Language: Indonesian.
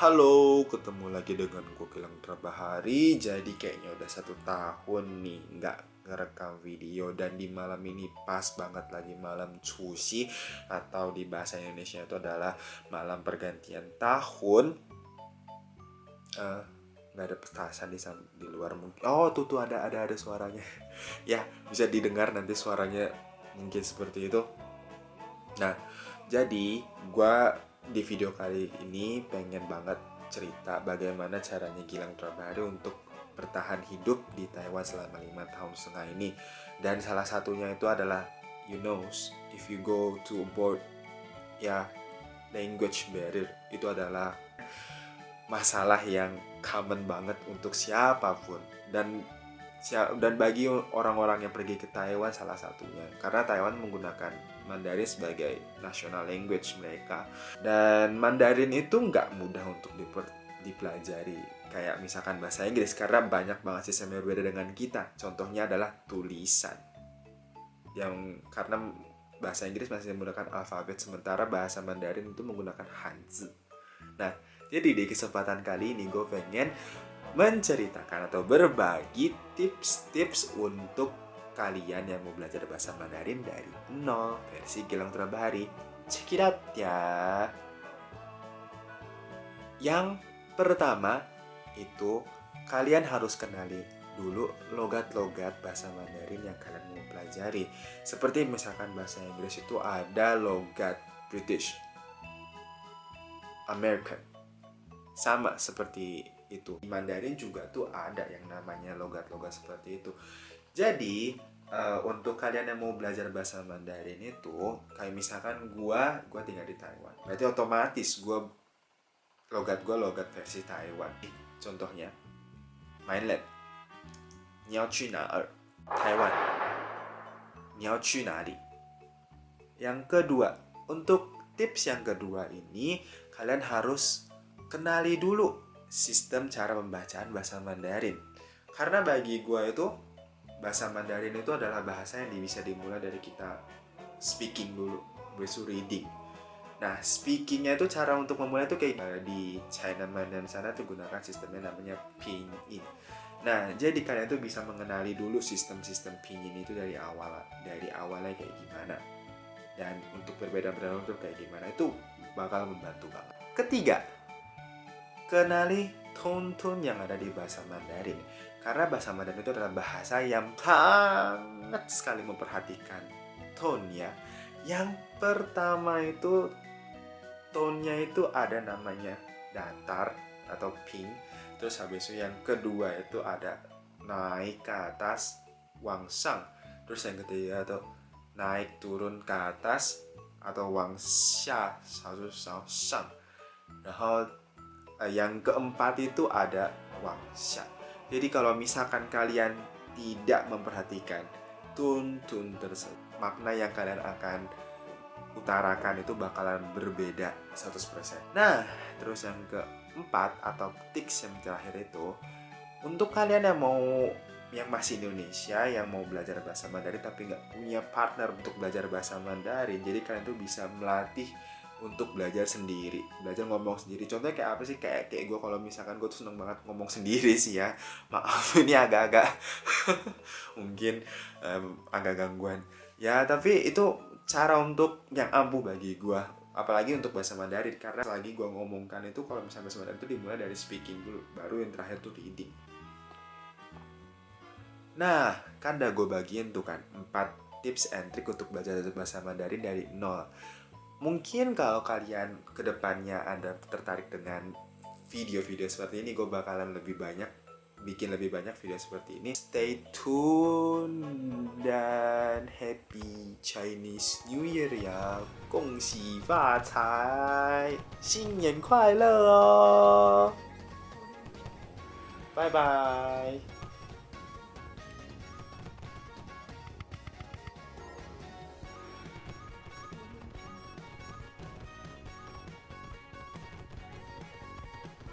Halo, ketemu lagi dengan gue Gilang Trabahari. Jadi kayaknya udah 1 tahun nih nggak ngerekam video. Dan di malam ini pas banget lagi malam Chuxi, atau di bahasa Indonesia itu adalah malam pergantian tahun. Nggak ada petasan di luar mungkin. Oh tuh ada suaranya. Ya bisa didengar nanti suaranya mungkin seperti itu. Nah jadi gue di video kali ini pengen banget cerita bagaimana caranya Gilang Trabahari untuk bertahan hidup di Taiwan selama 5 tahun setengah ini. Dan salah satunya itu adalah, if you go to abroad, language barrier itu adalah masalah yang common banget untuk siapapun. Dan bagi orang-orang yang pergi ke Taiwan salah satunya, karena Taiwan menggunakan Mandarin sebagai national language mereka. Dan Mandarin itu nggak mudah untuk dipelajari kayak misalkan bahasa Inggris, karena banyak banget sistem yang berbeda dengan kita. Contohnya adalah tulisan, yang karena bahasa Inggris masih menggunakan alfabet, sementara bahasa Mandarin itu menggunakan Hanzi. Nah, jadi di kesempatan kali ini gue pengen menceritakan atau berbagi tips-tips untuk kalian yang mau belajar bahasa Mandarin dari nol versi Gilang Trabahari. Check it out ya. Yang pertama itu kalian harus kenali dulu logat-logat bahasa Mandarin yang kalian mau pelajari. Seperti misalkan bahasa Inggris itu ada logat British, American, sama seperti itu. Di Mandarin juga tuh ada yang namanya logat-logat seperti itu. Jadi untuk kalian yang mau belajar bahasa Mandarin itu, kayak misalkan gua tinggal di Taiwan, berarti otomatis logat versi Taiwan. Contohnya, mainland, 你要去哪儿? Taiwan, 你要去哪里? Yang kedua, untuk tips yang kedua ini, kalian harus kenali dulu sistem cara pembacaan bahasa Mandarin. Karena bagi gue itu, bahasa Mandarin itu adalah bahasa yang bisa dimulai dari kita speaking dulu, baru reading. Nah, speakingnya itu cara untuk memulai itu kayak di China Mandarin sana tuh gunakan sistemnya namanya pinyin. Nah, jadi kalian tuh bisa mengenali dulu sistem-sistem pinyin itu dari awalnya kayak gimana. Dan untuk perbedaan-perbedaan itu kayak gimana, itu bakal membantu banget. Ketiga, kenali tone-tone yang ada di bahasa Mandarin. Karena bahasa Mandarin itu adalah bahasa yang sangat sekali memperhatikan tone ya. Yang pertama itu tone-nya itu ada namanya datar atau ping. Terus habis itu yang kedua itu ada naik ke atas, wangsang. Terus yang ketiga itu naik turun ke atas atau wangsha, sang. Dan yang keempat itu ada wangsha. Jadi kalau misalkan kalian tidak memperhatikan tune tersebut, makna yang kalian akan utarakan itu bakalan berbeda 100%. Nah, terus yang keempat atau tips yang terakhir itu, untuk kalian yang masih Indonesia, yang mau belajar bahasa Mandarin tapi nggak punya partner untuk belajar bahasa Mandarin, jadi kalian tuh bisa melatih untuk belajar sendiri, belajar ngomong sendiri. Contohnya kayak apa sih? Kayak gue, kalau misalkan gue tuh seneng banget ngomong sendiri sih ya. Maaf ini agak-agak mungkin agak gangguan ya, tapi itu cara untuk yang ampuh bagi gue, apalagi untuk bahasa Mandarin. Karena lagi gue ngomongkan itu, kalau misalnya bahasa Mandarin itu dimulai dari speaking dulu, baru yang terakhir tuh reading. Nah, kan udah gue bagiin tuh kan 4 tips and trick untuk belajar bahasa Mandarin dari nol. Mungkin kalau kalian kedepannya ada tertarik dengan video-video seperti ini, gue bakalan bikin lebih banyak video seperti ini. Stay tune dan happy Chinese New Year ya. 恭喜发财，新年快乐哦！拜拜。